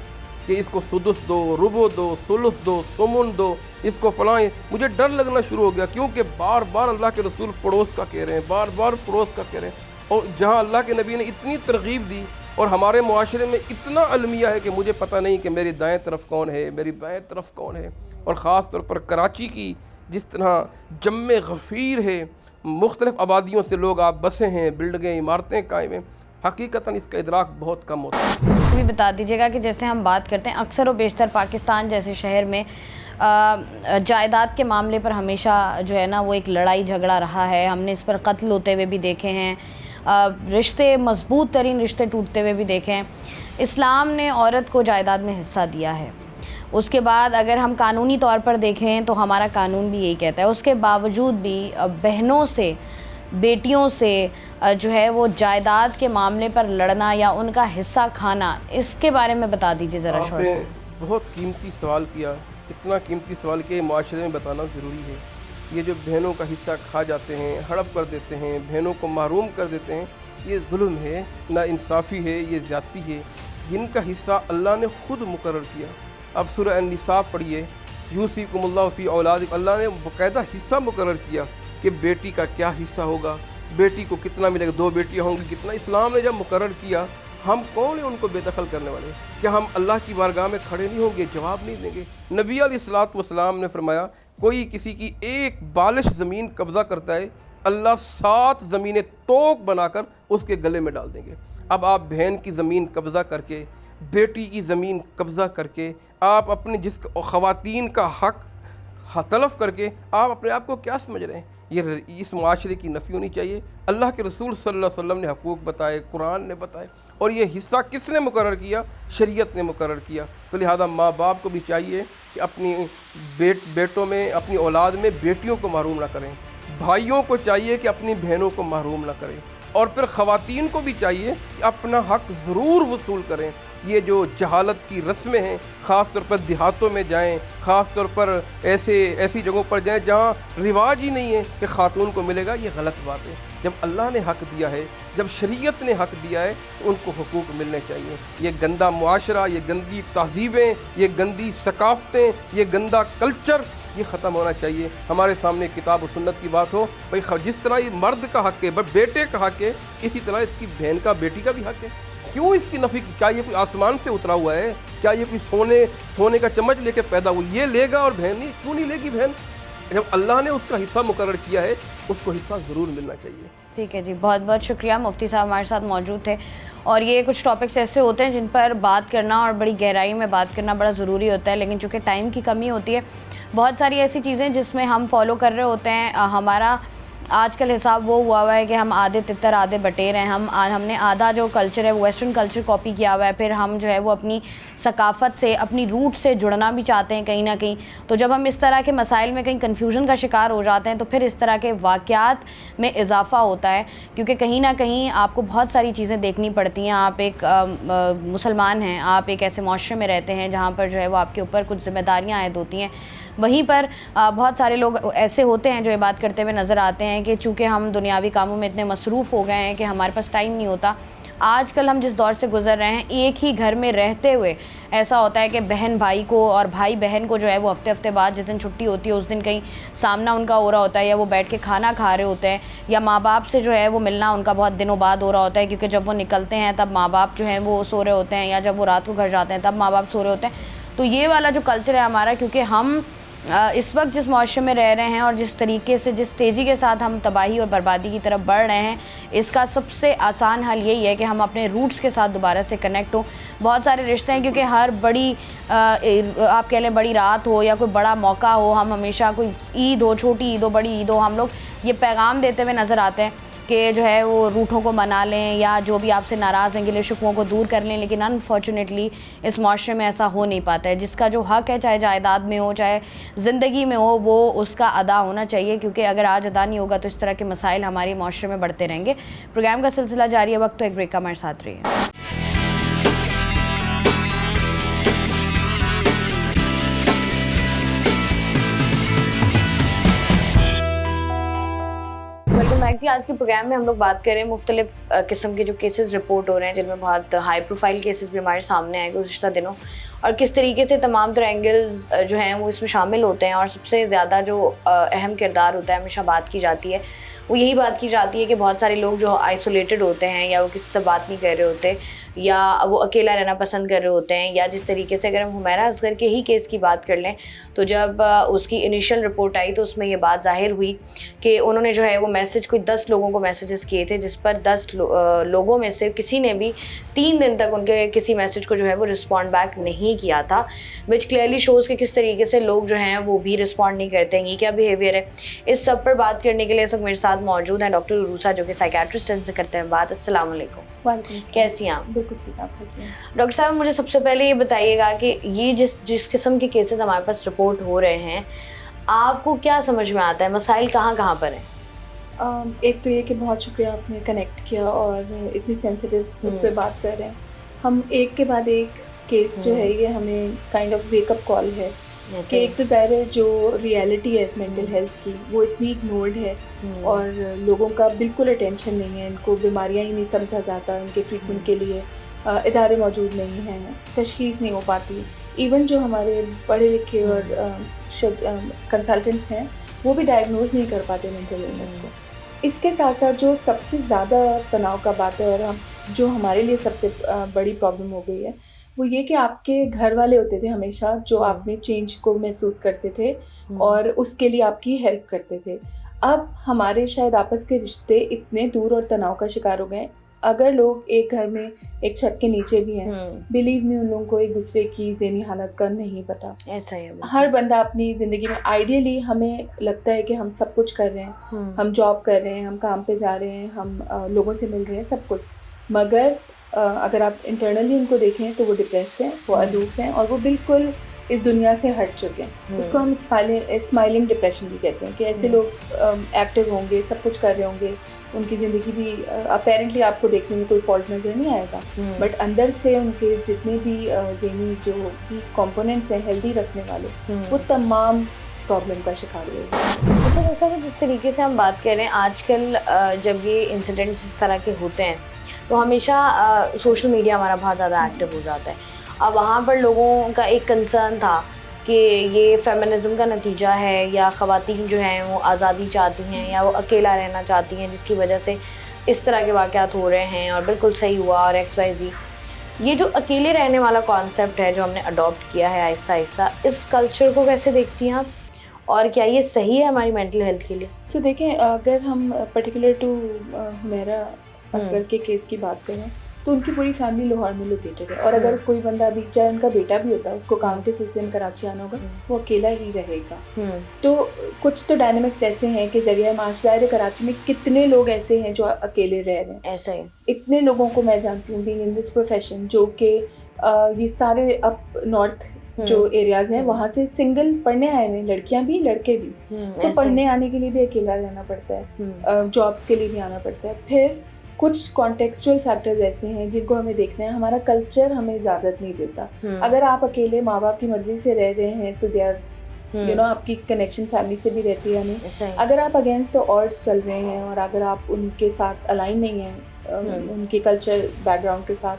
कि इसको सुदुस दो, रुबो दो, सुलुस दो, सुमुन दो, इसको फलाएं। मुझे डर लगना शुरू हो गया क्योंकि बार बार अल्लाह के रसूल पड़ोस का कह रहे हैं, बार बार पड़ोस का कह रहे हैं। और जहाँ अल्लाह के नबी ने इतनी तरगीब दी और हमारे मुआशरे में इतना अलमिया है कि मुझे पता नहीं कि मेरी दाएं तरफ कौन है, मेरी बाएं तरफ कौन है। और ख़ास तौर पर कराची की जिस तरह जम्मे गफ़ीर है, मुख्तलिफ़ आबादियों से लोग आप बसे हैं, बिल्डिंगें, इमारतें कायम हैं, हकीकतन इसका इदराक बहुत कम होता है। भी बता दीजिएगा कि जैसे हम बात करते हैं अक्सर और बेशतर पाकिस्तान जैसे शहर में जायदाद के मामले पर हमेशा जो है ना वो एक लड़ाई झगड़ा रहा है। हमने इस पर कत्ल होते हुए भी देखे हैं, रिश्ते मजबूत तरीन रिश्ते टूटते हुए भी देखे हैं। इस्लाम ने औरत को जायदाद में हिस्सा दिया है। उसके बाद अगर हम कानूनी तौर पर देखें तो हमारा कानून भी यही कहता है। उसके बावजूद भी बहनों से, बेटियों से जो है वो जायदाद के मामले पर लड़ना या उनका हिस्सा खाना, इसके बारे में बता दीजिए ज़रा। आपने बहुत कीमती सवाल किया, इतना कीमती सवाल के माशरे में बताना ज़रूरी है। ये जो बहनों का हिस्सा खा जाते हैं, हड़प कर देते हैं, बहनों को महरूम कर देते हैं, ये जुल्म है, नाइंसाफ़ी है, ये ज़्यादती है। जिनका हिस्सा अल्लाह ने खुद मुकर्रर किया। अब सूरह अन-निसा पढ़िए, यूसिकुमुल्लाहु फ़ी औलादिकुम, अल्लाह ने बाकायदा हिस्सा मुकर्रर किया कि बेटी का क्या हिस्सा होगा, बेटी को कितना मिलेगा, 2 बेटियाँ होंगी कितना। इस्लाम ने जब मुकर्रर किया, हम कौन है उनको बेदखल करने वाले? क्या हम अल्लाह की बारगाह में खड़े नहीं होंगे, जवाब नहीं देंगे? नबी अलैहिस्सलातु वस्सलाम ने फरमाया कोई किसी की एक बालिश ज़मीन कब्ज़ा करता है, अल्लाह 7 ज़मीनें तोक बनाकर उसके गले में डाल देंगे। अब आप बहन की ज़मीन कब्ज़ा करके, बेटी की ज़मीन कब्ज़ा करके, आप अपने जिस ख़वातीन का हक तलफ़ करके आप अपने आप को क्या समझ रहे हैं? ये इस मुआशरे की नफ़ी होनी चाहिए। अल्लाह के रसूल सल्लल्लाहु अलैहि वसल्लम ने हकूक़ बताए, कुरान ने बताए, और ये हिस्सा किसने मुकर्रर किया? शरीयत ने मुकर्रर किया। तो लिहाजा माँ बाप को भी चाहिए कि अपनी बेटों में, अपनी औलाद में बेटियों को महरूम ना करें। भाइयों को चाहिए कि अपनी बहनों को महरूम ना करें। और फिर ख़वातीन को भी चाहिए कि अपना हक़ ज़रूर वसूल करें। ये जो जहालत की रस्में हैं, ख़ास तौर पर देहातों में जाएं, ख़ास तौर पर ऐसी जगहों पर जाएं जहाँ रिवाज ही नहीं है कि ख़ातून को मिलेगा, ये गलत बात है। जब अल्लाह ने हक़ दिया है, जब शरीयत ने हक़ दिया है, तो उनको हुकूक मिलने चाहिए। ये गंदा मुआशरा, ये गंदी तहज़ीबें, ये गंदी सकाफ़तें, ये गंदा कल्चर, ये ख़त्म होना चाहिए। हमारे सामने किताब और सुन्नत की बात हो, भाई जिस तरह ये मर्द का हक़ है, बेटे का हक़ है, इसी तरह इसकी बहन का, बेटी का भी हक़ है। क्यों इसकी नफ़ी? क्या ये कोई आसमान से उतरा हुआ है? क्या ये कोई सोने का चम्मच लेके पैदा हुई? ये लेगा और बहन नहीं? क्यों नहीं लेगी बहन? जब अल्लाह ने उसका हिस्सा मुकर्रर किया है, उसको हिस्सा ज़रूर मिलना चाहिए। ठीक है जी, बहुत बहुत शुक्रिया। मुफ्ती साहब हमारे साथ मौजूद थे और ये कुछ टॉपिक्स ऐसे होते हैं जिन पर बात करना और बड़ी गहराई में बात करना बड़ा ज़रूरी होता है, लेकिन चूँकि टाइम की कमी होती है, बहुत सारी ऐसी चीज़ें जिसमें हम फॉलो कर रहे होते हैं, हमारा आजकल हिसाब वो हुआ है कि हम आधे तितर आधे बटेर हैं। हमने आधा जो कल्चर है वो वेस्टर्न कल्चर कॉपी किया हुआ है, फिर हम जो है वो अपनी सकाफ़त से, अपनी रूट से जुड़ना भी चाहते हैं कहीं ना कहीं। तो जब हम इस तरह के मसाइल में कहीं कन्फ्यूजन का शिकार हो जाते हैं तो फिर इस तरह के वाक़यात में इजाफ़ा होता है, क्योंकि कहीं ना कहीं आपको बहुत सारी चीज़ें देखनी पड़ती हैं। आप एक मुसलमान हैं, आप एक ऐसे माशरे में रहते हैं जहाँ पर जो है वो आपके ऊपर कुछ ज़िम्मेदारियाँ आयद होती हैं। वहीं पर बहुत सारे लोग ऐसे होते हैं जो ये बात करते हुए नज़र आते हैं कि चूँकि हम दुनियावी कामों में इतने मसरूफ़ हो गए हैं कि हमारे पास टाइम नहीं होता। आजकल हम जिस दौर से गुज़र रहे हैं, एक ही घर में रहते हुए ऐसा होता है कि बहन भाई को और भाई बहन को जो है वो हफ्ते बाद जिस दिन छुट्टी होती है उस दिन कहीं सामना उनका हो रहा होता है, या वो बैठ के खाना खा रहे होते हैं, या माँ बाप से जो है वो मिलना उनका बहुत दिनों बाद हो रहा होता है, क्योंकि जब वो निकलते हैं तब माँ बाप जो हैं वो सो रहे होते हैं, या जब वो रात को घर जाते हैं तब माँ बाप सो रहे होते हैं। तो ये वाला जो कल्चर है हमारा, क्योंकि हम इस वक्त जिस माशरे में रह रहे हैं और जिस तरीके से, जिस तेज़ी के साथ हम तबाही और बर्बादी की तरफ बढ़ रहे हैं, इसका सबसे आसान हल यही है कि हम अपने रूट्स के साथ दोबारा से कनेक्ट हो। बहुत सारे रिश्ते हैं, क्योंकि हर बड़ी आप कह लें बड़ी रात हो या कोई बड़ा मौका हो, हम हमेशा कोई ईद हो, छोटी ईद हो, बड़ी ईद हो, हम लोग ये पैगाम देते हुए नज़र आते हैं कि जो है वो रूठों को मना लें या जो भी आपसे नाराज़ हैं गिले शिकवों को दूर कर लें। लेकिन अनफॉर्चुनेटली इस माशरे में ऐसा हो नहीं पाता है। जिसका जो हक़ है, चाहे जायदाद में हो चाहे ज़िंदगी में हो, वो उसका अदा होना चाहिए, क्योंकि अगर आज अदा नहीं होगा तो इस तरह के मसाइल हमारे माशरे में बढ़ते रहेंगे। प्रोग्राम का सिलसिला जारी है, वक्त तो एक ब्रेक का, हमारे साथ रहिए। वेलकम बैक जी। आज के प्रोग्राम में हम लोग बात करें मुख्तलिफ किस्म के जो केसेस रिपोर्ट हो रहे हैं, जिनमें बहुत हाई प्रोफाइल केसेस भी हमारे सामने आए गुज़िश्ता दिनों, और किस तरीके से तमाम तरह एंगल्स जो हैं वो इसमें शामिल होते हैं। और सबसे ज़्यादा जो अहम किरदार होता है, हमेशा बात की जाती है, वो यही बात की जाती है कि बहुत सारे लोग जो आइसोलेटेड होते हैं, या वो किसी से बात नहीं कर रहे होते, या वो अकेला रहना पसंद कर रहे होते हैं। या जिस तरीके से अगर हम हुमैरा असगर के ही केस की बात कर लें, तो जब उसकी इनिशियल रिपोर्ट आई तो उसमें ये बात ज़ाहिर हुई कि उन्होंने जो है वो मैसेज कोई 10 लोगों को मैसेजेस किए थे, जिस पर 10 लोगों में से किसी ने भी 3 दिन तक उनके किसी मैसेज को जो है वो रिस्पॉन्ड बैक नहीं किया था, विच क्लियरली शोज़ कि किस तरीके से लोग जो हैं वो भी रिस्पॉन्ड नहीं करते हैं। ये क्या बिहेवियर है? इस सब पर बात करने के लिए इस वक्त मेरे साथ मौजूद हैं डॉक्टर उरूसा, जो कि साइकेट्रिस्ट, से करते हैं बात। अस्सलाम वालेकुम। कैसी हैं आप? बिल्कुल ठीक, आप कैसी हैं? डॉक्टर साहब, मुझे सबसे पहले ये बताइएगा कि ये जिस किस्म के केसेस हमारे पास रिपोर्ट हो रहे हैं, आपको क्या समझ में आता है, मसाइल कहाँ पर हैं? एक तो ये कि बहुत शुक्रिया आपने कनेक्ट किया और इतनी सेंसिटिव उस पर बात कर रहे हैं। हम एक के बाद एक केस जो है ये हमें काइंड ऑफ वेकअप कॉल है कि एक तो ज़ाहिर है जो रियलिटी है मेंटल हेल्थ की वो इतनी इग्नोर्ड है और लोगों का बिल्कुल अटेंशन नहीं है, इनको बीमारियां ही नहीं समझा जाता, इनके ट्रीटमेंट के लिए इदारे मौजूद नहीं हैं, तशख़ीस नहीं हो पाती। इवन जो हमारे पढ़े लिखे और कंसल्टेंट्स हैं वो भी डायग्नोज नहीं कर पाते मेंटल इलनेस को। इसके साथ साथ जो सबसे ज़्यादा तनाव का बात है और जो हमारे लिए सबसे बड़ी प्रॉब्लम हो गई है वो ये कि आपके घर वाले होते थे हमेशा जो आप में चेंज को महसूस करते थे और उसके लिए आपकी हेल्प करते थे। अब हमारे शायद आपस के रिश्ते इतने दूर और तनाव का शिकार हो गए। अगर लोग एक घर में एक छत के नीचे भी हैं, बिलीव मी उन लोगों को एक दूसरे की ज़हनी हालत का नहीं पता। ऐसा ही है। हर बंदा अपनी ज़िंदगी में आइडियली हमें लगता है कि हम सब कुछ कर रहे हैं, हम जॉब कर रहे हैं, हम काम पे जा रहे हैं, हम लोगों से मिल रहे हैं, सब कुछ, मगर अगर आप इंटरनली उनको देखें तो वो डिप्रेस्ड हैं, वो अलूफ हैं और वो बिल्कुल इस दुनिया से हट चुके हैं। इसको हम स्माइलिंग डिप्रेशन भी कहते हैं कि ऐसे लोग एक्टिव होंगे, सब कुछ कर रहे होंगे, उनकी ज़िंदगी भी अपेरेंटली आपको देखने में कोई फॉल्ट नज़र नहीं आएगा, बट अंदर से उनके जितने भी ज़हनी जो भी कंपोनेंट्स हैं हेल्दी रखने वाले वो तमाम प्रॉब्लम का शिकार हुए। तो जिस तरीके से हम बात कर रहे हैं आजकल, जब ये इंसिडेंट्स इस तरह के होते हैं तो हमेशा सोशल मीडिया हमारा बहुत ज़्यादा एक्टिव हो जाता है। अब वहाँ पर लोगों का एक कंसर्न था कि ये फेमिनिज़म का नतीजा है या ख़वातीन जो हैं वो आज़ादी चाहती हैं या वो अकेला रहना चाहती हैं, जिसकी वजह से इस तरह के वाक़यात हो रहे हैं, और बिल्कुल सही हुआ और XYZ। ये जो अकेले रहने वाला कॉन्सेप्ट है जो हमने अडॉप्ट किया है आहिस्ता आहिस्ता, इस कल्चर को कैसे देखती हैं आप, और क्या ये सही है हमारी मेंटल हेल्थ के लिए? देखें, अगर हम पर्टिकुलर टू हुमैरा असगर के केस की बात करें तो उनकी पूरी फैमिली लाहौर में लोकेटेड है। और अगर कोई बंदा अभी, चाहे उनका बेटा भी होता है, उसको काम के सिलसिले में कराची आना होगा, वो अकेला ही रहेगा। तो कुछ तो डायनामिक्स ऐसे हैं कि जरिया माश ज़ाहिर कराची में कितने लोग ऐसे हैं जो अकेले रह रहे हैं। ऐसा ही इतने लोगों को मैं जानती हूँ बीइंग इन दिस प्रोफेशन, जो कि ये सारे अप नॉर्थ जो एरियाज हैं वहाँ से सिंगल पढ़ने आए हुए हैं, लड़कियाँ भी लड़के भी। सो पढ़ने आने के लिए भी अकेला रहना पड़ता है, जॉब्स के लिए भी आना पड़ता है। फिर कुछ कॉन्टेक्सचुअल फैक्टर्स ऐसे हैं जिनको हमें देखना है। हमारा कल्चर हमें इजाज़त नहीं देता। अगर आप अकेले माँ बाप की मर्जी से रह रहे हैं तो दे आर यू नो, आपकी कनेक्शन फैमिली से भी रहती है नहीं। अगर आप अगेंस्ट द ऑड्स चल रहे हैं और अगर आप उनके साथ अलाइन नहीं हैं उनके कल्चर बैकग्राउंड के साथ,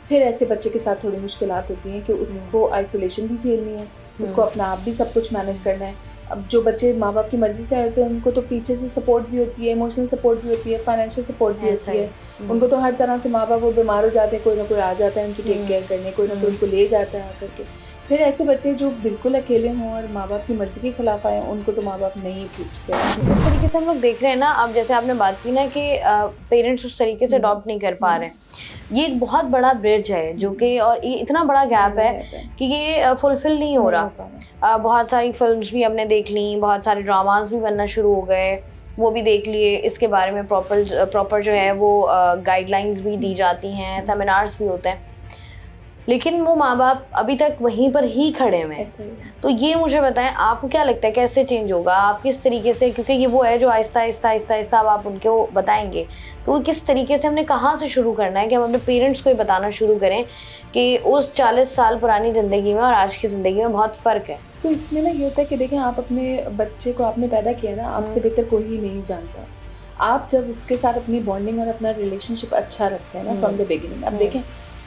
फिर ऐसे बच्चे के साथ थोड़ी मुश्किलात होती हैं कि उसको आइसोलेशन भी झेलनी है, उसको अपना आप भी सब कुछ मैनेज करना है। अब जो बच्चे माँ बाप की मर्जी से आए होते हैं उनको तो पीछे से सपोर्ट भी होती है, इमोशनल सपोर्ट भी होती है, फाइनेंशियल सपोर्ट भी होती है। उनको तो हर तरह से माँ बाप वो बीमार हो जाते हैं, कोई ना कोई आ जाता है उनकी टेक केयर करने, कोई ना कोई उनको ले जाता है आकर के। फिर ऐसे बच्चे जो बिल्कुल अकेले हों और माँ बाप की मर्जी के खिलाफ आए, उनको तो माँ बाप नहीं पूछते। इस तरीके से हम लोग देख रहे हैं ना, अब जैसे आपने बात की ना कि पेरेंट्स उस तरीके से अडॉप्ट नहीं कर पा रहे हैं, ये एक बहुत बड़ा ब्रिज है जो कि, और ये इतना बड़ा गैप है कि ये फुलफिल नहीं हो रहा। बहुत सारी फिल्म्स भी हमने देख ली, बहुत सारे ड्रामास भी बनना शुरू हो गए, वो भी देख लिए। इसके बारे में प्रॉपर जो है वो गाइडलाइंस भी दी जाती हैं, सेमिनार्स भी होते हैं, लेकिन वो माँ बाप अभी तक वहीं पर ही खड़े हुए हैं। तो ये मुझे बताएं, आपको क्या लगता है कैसे चेंज होगा, आप किस तरीके से, क्योंकि ये वो है जो आहिस्ता आहिस्ता अब आप उनको बताएंगे, तो वो किस तरीके से हमने कहाँ से शुरू करना है कि हम अपने पेरेंट्स को ये बताना शुरू करें कि उस 40 साल पुरानी ज़िंदगी में और आज की ज़िंदगी में बहुत फ़र्क है। सो इसमें ना ये होता है कि देखें, आप अपने बच्चे को आपने पैदा किया ना, आपसे बेहतर कोई ही नहीं जानता। आप जब उसके साथ अपनी बॉन्डिंग और अपना रिलेशनशिप अच्छा रखते हैं ना फ्रॉम द बिगिनिंग, अब देखें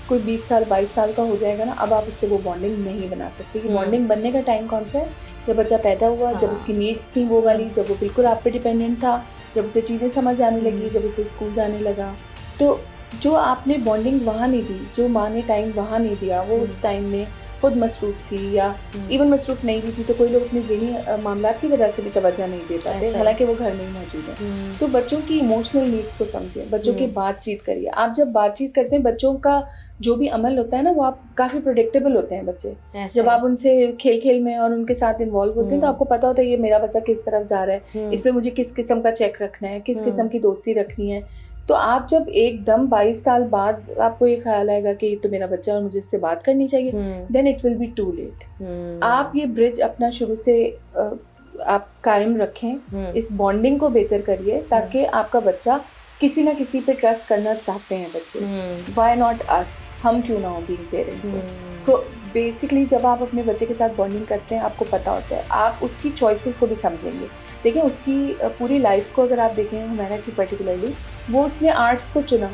कोई 20 साल 22 साल का हो जाएगा ना, अब आप उससे वो बॉन्डिंग नहीं बना सकते। कि बॉन्डिंग बनने का टाइम कौन सा है, जब बच्चा पैदा हुआ, जब उसकी नीड्स थी वो वाली, जब वो बिल्कुल आप पे डिपेंडेंट था, जब उसे चीज़ें समझ आने लगी, जब उसे स्कूल जाने लगा। तो जो आपने बॉन्डिंग वहाँ नहीं दी, जो माँ ने टाइम वहाँ नहीं दिया, वो उस टाइम में खुद मसरूफ़ थी या इवन मसरूफ़ नहीं भी थी, तो कोई लोग अपनी ज़हनी मामलात की वजह से भी तवज्जो नहीं दे पाते, हालांकि वो घर में ही मौजूद है। तो बच्चों की इमोशनल नीड्स को समझें, बच्चों की बातचीत करिए। आप जब बातचीत करते हैं, बच्चों का जो भी अमल होता है ना, वो आप काफ़ी प्रेडिक्टेबल होते हैं बच्चे। जब आप उनसे खेल में और उनके साथ इन्वॉल्व होते हैं तो आपको पता होता है ये मेरा बच्चा किस तरफ जा रहा है, इसमें मुझे किस किस्म का चेक रखना है, किस किस्म की दोस्ती रखनी है। तो आप जब एकदम 22 साल बाद आपको ये ख्याल आएगा कि ये तो मेरा बच्चा और मुझे इससे बात करनी चाहिए, then it will be too late. आप ये ब्रिज अपना शुरू से आप कायम रखें, इस बॉन्डिंग को बेहतर करिए, ताकि आपका बच्चा किसी ना किसी पे ट्रस्ट करना चाहते हैं बच्चे। व्हाई नॉट अस, हम क्यों ना हो बीइंग पेरेंट। तो बेसिकली जब आप अपने बच्चे के साथ बॉन्डिंग करते हैं, आपको पता होता है, आप उसकी चॉइसेस को भी समझेंगे। देखिए उसकी पूरी लाइफ को अगर आप देखें, हुमैरा की पर्टिकुलरली, वो उसने आर्ट्स को चुना,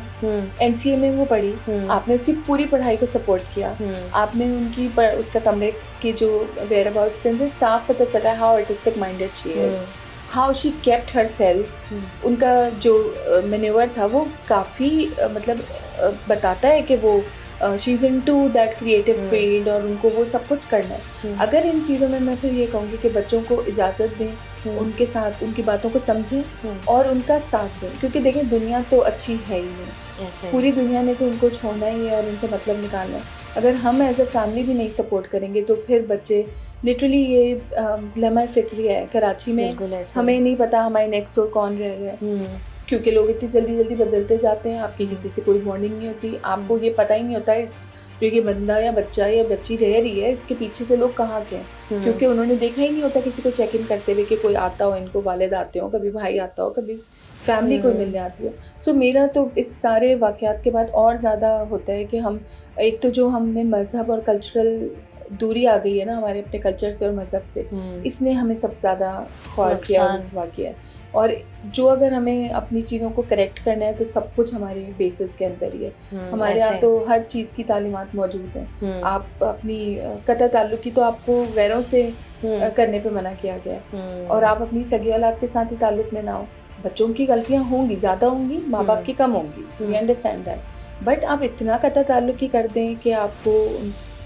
NCA में वो पढ़ी, आपने उसकी पूरी पढ़ाई को सपोर्ट किया, आपने उनकी उसका कमरे की जो वेयर अबाउट सेंस साफ पता चल रहा है how artistic minded she is, how she kept her self. उनका जो मैन्यूवर था वो काफ़ी मतलब बताता है कि वो she is into that creative field और उनको वो सब कुछ करना है। अगर इन चीज़ों में मैं फिर ये कहूँगी कि बच्चों को इजाज़त दें, उनके साथ उनकी बातों को समझें और उनका साथ दें, क्योंकि देखें दुनिया तो अच्छी है ही नहीं, पूरी दुनिया ने तो उनको छोड़ना ही है और उनसे मतलब निकालना है। अगर हम एज अ फैमिली भी नहीं सपोर्ट करेंगे तो फिर बच्चे लिटरली ये लम्हा फिक्री है कराची में, हमें नहीं पता हमारे नेक्स्ट डोर कौन रह रहा है, क्योंकि लोग इतनी जल्दी बदलते जाते हैं, आपकी किसी से कोई बॉन्डिंग नहीं होती, आपको ये पता ही नहीं होता इस जो ये बंदा या बच्चा या बच्ची रह रही है इसके पीछे से लोग कहाँ के हैं, क्योंकि उन्होंने देखा ही नहीं होता किसी को चेक इन करते हुए कि कोई आता हो, इनको वालिद आते हो, कभी भाई आता हो, कभी फैमिली कोई मिलने आती हो। सो मेरा तो इस सारे वाक़यात के बाद और ज़्यादा होता है कि हम एक तो जो हमने मज़हब और कल्चरल दूरी आ गई है ना हमारे अपने कल्चर से और मज़हब से, इसने हमें सबसे ज़्यादा ख्वार किया और रसवा किया है। और जो अगर हमें अपनी चीज़ों को करेक्ट करना है तो सब कुछ हमारे बेसिस के अंदर ही है। हमारे यहाँ तो हर चीज़ की तालीमात मौजूद हैं। आप अपनी कता ताल्लुक़ की तो आपको गैरों से करने पे मना किया गया है, और आप अपनी सगी औलाद के साथ ही ताल्लुक़ में ना हो। बच्चों की गलतियाँ होंगी, ज़्यादा होंगी, माँ बाप की कम होंगी, वी अंडरस्टैंड दैट, बट आप इतना कता ताल्लुक़ ही कर दें कि आपको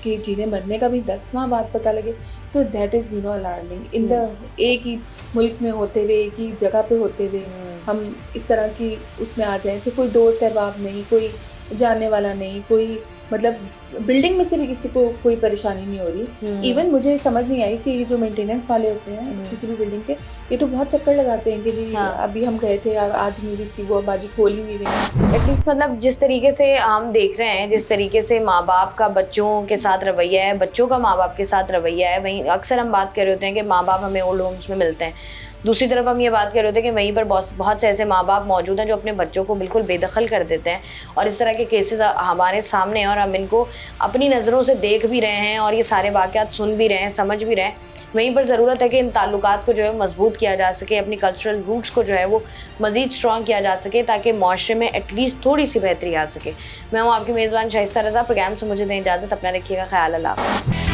कि जीने मरने का भी 10 माह बाद पता लगे, तो that is you know alarming. In the एक ही मुल्क में होते हुए, एक ही जगह पे होते हुए हम इस तरह की उसमें आ जाएं, फिर कोई दोस्त अहबाब नहीं, कोई जानने वाला नहीं, कोई मतलब बिल्डिंग में से भी किसी को कोई परेशानी नहीं हो रही। इवन मुझे समझ नहीं आई कि ये जो मेंटेनेंस वाले होते हैं किसी भी बिल्डिंग के, ये तो बहुत चक्कर लगाते हैं कि जी अभी हम गए थे, आज नहीं रही थी वो, बाजी खोल ही नहीं रही। एटलीस्ट मतलब जिस तरीके से हम देख रहे हैं, जिस तरीके से माँ बाप का बच्चों के साथ रवैया है, बच्चों का माँ बाप के साथ रवैया है, वहीं अक्सर हम बात कर रहे होते हैं कि माँ बाप हमें ओल्ड होम्स में मिलते हैं। दूसरी तरफ हम ये बात कर रहे होते हैं कि वहीं पर बहुत से ऐसे माँ बाप मौजूद हैं जो अपने बच्चों को बिल्कुल बेदखल कर देते हैं, और इस तरह के केसेस हमारे सामने हैं और हम इनको अपनी नज़रों से देख भी रहे हैं और ये सारे वाक़यात सुन भी रहे हैं, समझ भी रहे हैं। वहीं पर ज़रूरत है कि इन ताल्लुकात को जो है मजबूत किया जा सके, अपनी कल्चरल रूट्स को जो है वो मज़ीद स्ट्रॉन्ग किया जा सके, ताकि माशरे में एटलीस्ट थोड़ी सी बेहतरी आ सके। मैं हूँ आपकी मेज़बान शाइस्ता रज़ा। प्रोग्राम से मुझे दें इजाज़त, अपना रखिएगा ख्याल। अल्लाह हाफ़िज़।